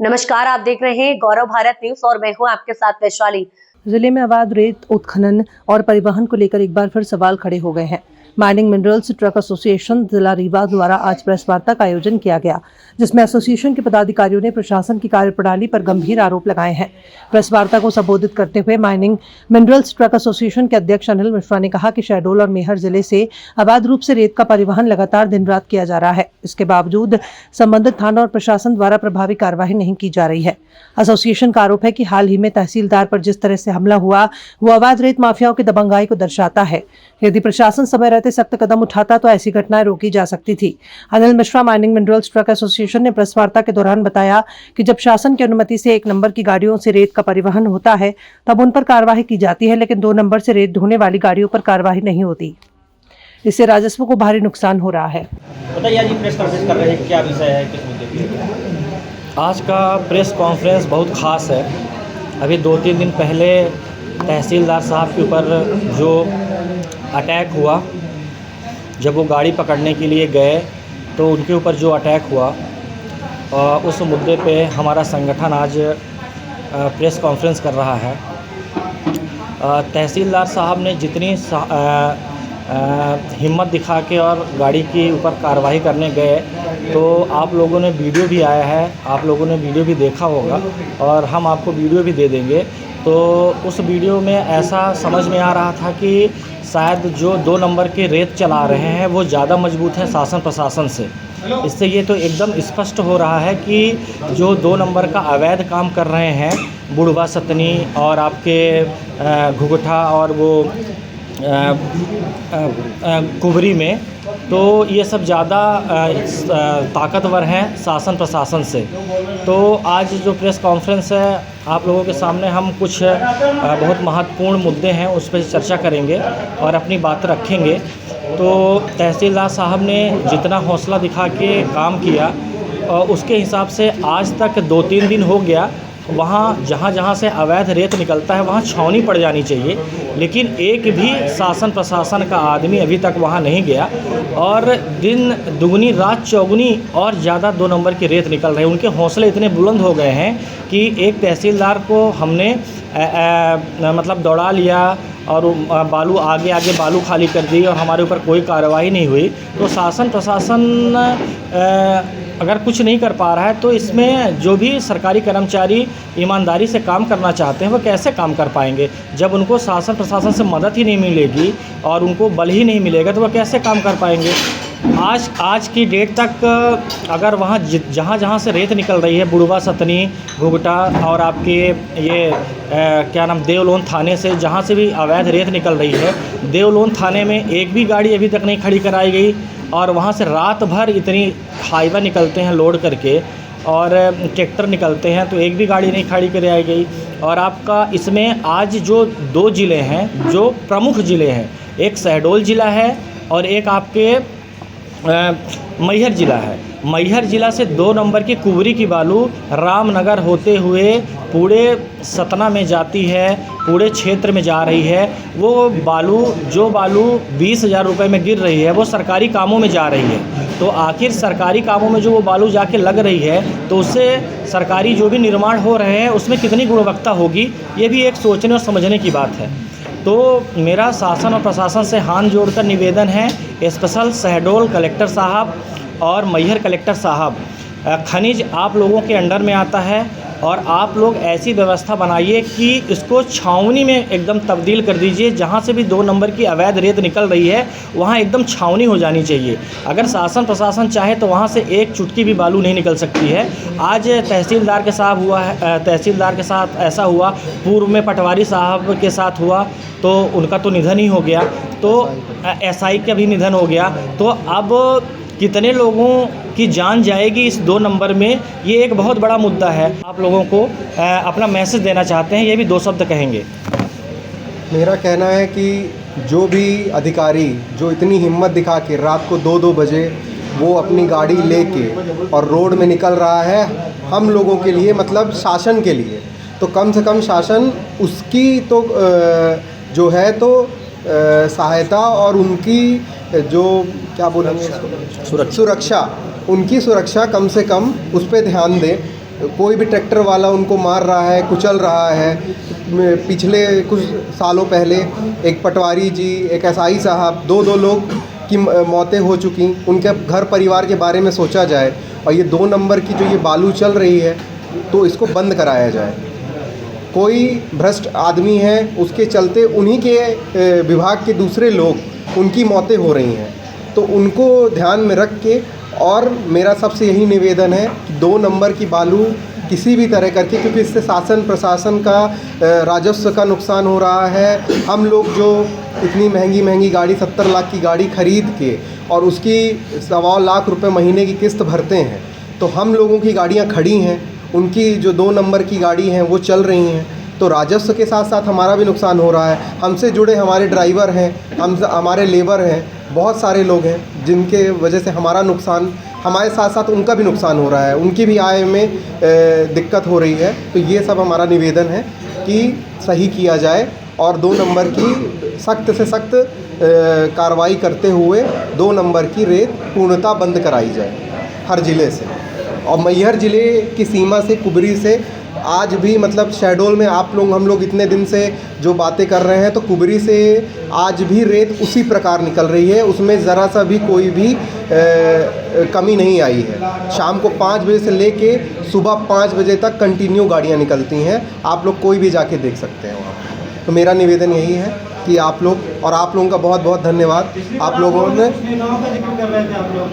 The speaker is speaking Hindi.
नमस्कार, आप देख रहे हैं गौरव भारत न्यूज और मैं हूं आपके साथ वैशाली। जिले में अवैध रेत उत्खनन और परिवहन को लेकर एक बार फिर सवाल खड़े हो गए हैं। माइनिंग मिनरल्स ट्रक एसोसिएशन जिला रीवा द्वारा आज प्रेस वार्ता का आयोजन किया गया, जिसमें एसोसिएशन के पदाधिकारियों ने प्रशासन की कार्यप्रणाली पर गंभीर आरोप लगाए हैं। प्रेस वार्ता को संबोधित करते हुए माइनिंग मिनरल्स ट्रक एसोसिएशन के अध्यक्ष अनिल मिश्रा ने कहा कि शहडोल और मैहर जिले से अवैध रूप से रेत का परिवहन लगातार दिन रात किया जा रहा है। इसके बावजूद संबंधित थाना और प्रशासन द्वारा प्रभावी कार्यवाही नहीं की जा रही है। एसोसिएशन का आरोप है कि हाल ही में तहसीलदार पर जिस तरह से हमला हुआ वो अवैध रेत माफियाओं की दबंगाई को दर्शाता है। यदि प्रशासन समय रहते सख्त कदम उठाता तो ऐसी घटनाएं रोकी जा सकती थी। Anil Mishra mining minerals truck association ने प्रेस वार्ता के दौरान बताया कि जब शासन की अनुमति से 1 नंबर की गाड़ियों से रेत का परिवहन होता है तब उन पर कार्रवाई की जाती है, लेकिन 2 नंबर से रेत ढोने वाली गाड़ियों पर कार्रवाई नहीं होती। इससे राजस्व को भारी नुकसान हो रहा है। बताइए, आज प्रेस कॉन्फ्रेंस कर रहे हैं, क्या विषय है, किस मुद्दे पे? आज का प्रेस कॉन्फ्रेंस बहुत ख़ास है। अभी 2-3 दिन पहले तहसीलदार साहब के ऊपर जो अटैक हुआ, जब वो गाड़ी पकड़ने के लिए गए तो उनके ऊपर जो अटैक हुआ, उस मुद्दे पे हमारा संगठन आज प्रेस कॉन्फ्रेंस कर रहा है। तहसीलदार साहब ने जितनी हिम्मत दिखा के और गाड़ी के ऊपर कार्रवाई करने गए, तो आप लोगों ने वीडियो भी आया है, आप लोगों ने वीडियो भी देखा होगा और हम आपको वीडियो भी दे देंगे। तो उस वीडियो में ऐसा समझ में आ रहा था कि शायद जो 2 नंबर के रेत चला रहे हैं वो ज़्यादा मजबूत है शासन प्रशासन से। इससे ये तो एकदम स्पष्ट हो रहा है कि जो 2 नंबर का अवैध काम कर रहे हैं, बुढ़वा सतनी और आपके घुघुटा और वो कुबरी में, तो ये सब ज़्यादा ताकतवर हैं शासन प्रशासन से। तो आज जो प्रेस कॉन्फ्रेंस है, आप लोगों के सामने हम कुछ बहुत महत्वपूर्ण मुद्दे हैं उस पर चर्चा करेंगे और अपनी बात रखेंगे। तो तहसीलदार साहब ने जितना हौसला दिखा के काम किया, उसके हिसाब से आज तक 2-3 दिन हो गया, वहाँ जहाँ से अवैध रेत निकलता है वहाँ छावनी पड़ जानी चाहिए, लेकिन एक भी शासन प्रशासन का आदमी अभी तक वहाँ नहीं गया और दिन दुगनी रात चौगुनी और ज़्यादा 2 नंबर की रेत निकल रही है। उनके हौसले इतने बुलंद हो गए हैं कि एक तहसीलदार को हमने मतलब दौड़ा लिया और बालू आगे बालू खाली कर दी और हमारे ऊपर कोई कार्रवाई नहीं हुई। तो शासन प्रशासन अगर कुछ नहीं कर पा रहा है तो इसमें जो भी सरकारी कर्मचारी ईमानदारी से काम करना चाहते हैं वो कैसे काम कर पाएंगे? जब उनको शासन प्रशासन से मदद ही नहीं मिलेगी और उनको बल ही नहीं मिलेगा तो वह कैसे काम कर पाएंगे? आज की डेट तक अगर वहाँ जहाँ से रेत निकल रही है, बुढ़वा सतनी, घुघुटा और आपके ये क्या नाम देवलोन थाने से जहाँ से भी अवैध रेत निकल रही है, देवलोन थाने में एक भी गाड़ी अभी तक नहीं खड़ी कराई गई और वहाँ से रात भर इतनी हाईवा निकलते हैं लोड करके और ट्रैक्टर निकलते हैं, तो एक भी गाड़ी नहीं खड़ी कराई गई। और आपका इसमें आज जो 2 ज़िले हैं जो प्रमुख ज़िले हैं, एक शहडोल ज़िला है और एक आपके मैहर ज़िला है। मैहर ज़िला से 2 नंबर की कुबरी की बालू रामनगर होते हुए पूरे सतना में जाती है, पूरे क्षेत्र में जा रही है। वो जो बालू 20,000 रुपये में गिर रही है वो सरकारी कामों में जा रही है। तो आखिर सरकारी कामों में जो वो बालू जाके लग रही है तो उससे सरकारी जो भी निर्माण हो रहे हैं उसमें कितनी गुणवत्ता होगी, ये भी एक सोचने और समझने की बात है। तो मेरा शासन और प्रशासन से हाथ जोड़कर निवेदन है, स्पेशल शहडोल कलेक्टर साहब और मैहर कलेक्टर साहब, खनिज आप लोगों के अंडर में आता है और आप लोग ऐसी व्यवस्था बनाइए कि इसको छावनी में एकदम तब्दील कर दीजिए। जहाँ से भी 2 नंबर की अवैध रेत निकल रही है वहाँ एकदम छावनी हो जानी चाहिए। अगर शासन प्रशासन चाहे तो वहाँ से एक चुटकी भी बालू नहीं निकल सकती है। आज तहसीलदार के साथ ऐसा हुआ, पूर्व में पटवारी साहब के साथ हुआ तो उनका तो निधन ही हो गया, तो एसआई का भी निधन हो गया। तो अब कितने लोगों की जान जाएगी इस 2 नंबर में, ये एक बहुत बड़ा मुद्दा है। आप लोगों को अपना मैसेज देना चाहते हैं, ये भी 2 शब्द कहेंगे। मेरा कहना है कि जो भी अधिकारी जो इतनी हिम्मत दिखा के रात को 2-2 बजे वो अपनी गाड़ी लेके और रोड में निकल रहा है हम लोगों के लिए, मतलब शासन के लिए, तो कम से कम शासन उसकी तो जो है तो सहायता और उनकी जो क्या बोलेंगे सुरक्षा, उनकी सुरक्षा कम से कम उस पर ध्यान दें। कोई भी ट्रैक्टर वाला उनको मार रहा है, कुचल रहा है। पिछले कुछ सालों पहले एक पटवारी जी, एक एसआई साहब, दो लोग की मौतें हो चुकी। उनके घर परिवार के बारे में सोचा जाए और ये 2 नंबर की जो ये बालू चल रही है तो इसको बंद कराया जाए। कोई भ्रष्ट आदमी है, उसके चलते उन्हीं के विभाग के दूसरे लोग, उनकी मौतें हो रही हैं, तो उनको ध्यान में रख के। और मेरा सबसे यही निवेदन है कि 2 नंबर की बालू किसी भी तरह करके, क्योंकि इससे शासन प्रशासन का राजस्व का नुकसान हो रहा है। हम लोग जो इतनी महंगी गाड़ी, 70 लाख की गाड़ी खरीद के और उसकी 1.25 लाख रुपए महीने की किस्त भरते हैं, तो हम लोगों की गाड़ियां खड़ी हैं, उनकी जो 2 नंबर की गाड़ी हैं वो चल रही हैं, तो राजस्व के साथ साथ हमारा भी नुकसान हो रहा है। हमसे जुड़े हमारे ड्राइवर हैं, हमारे लेबर हैं, बहुत सारे लोग हैं जिनके वजह से हमारा नुकसान, हमारे साथ साथ उनका भी नुकसान हो रहा है, उनकी भी आय में दिक्कत हो रही है। तो ये सब हमारा निवेदन है कि सही किया जाए और 2 नंबर की सख्त से सख्त कार्रवाई करते हुए 2 नंबर की रेत पूर्णतः बंद कराई जाए हर ज़िले से। और मैहर ज़िले की सीमा से, कुबरी से आज भी मतलब शहडोल में हम लोग इतने दिन से जो बातें कर रहे हैं, तो कुबरी से आज भी रेत उसी प्रकार निकल रही है, उसमें ज़रा सा भी कोई भी कमी नहीं आई है। शाम को 5 बजे से लेके सुबह 5 बजे तक कंटिन्यू गाड़ियां निकलती हैं, आप लोग कोई भी जाके देख सकते हैं वहाँ। तो मेरा निवेदन यही है कि आप लोग, और आप लोगों का बहुत बहुत धन्यवाद। आप लोगों ने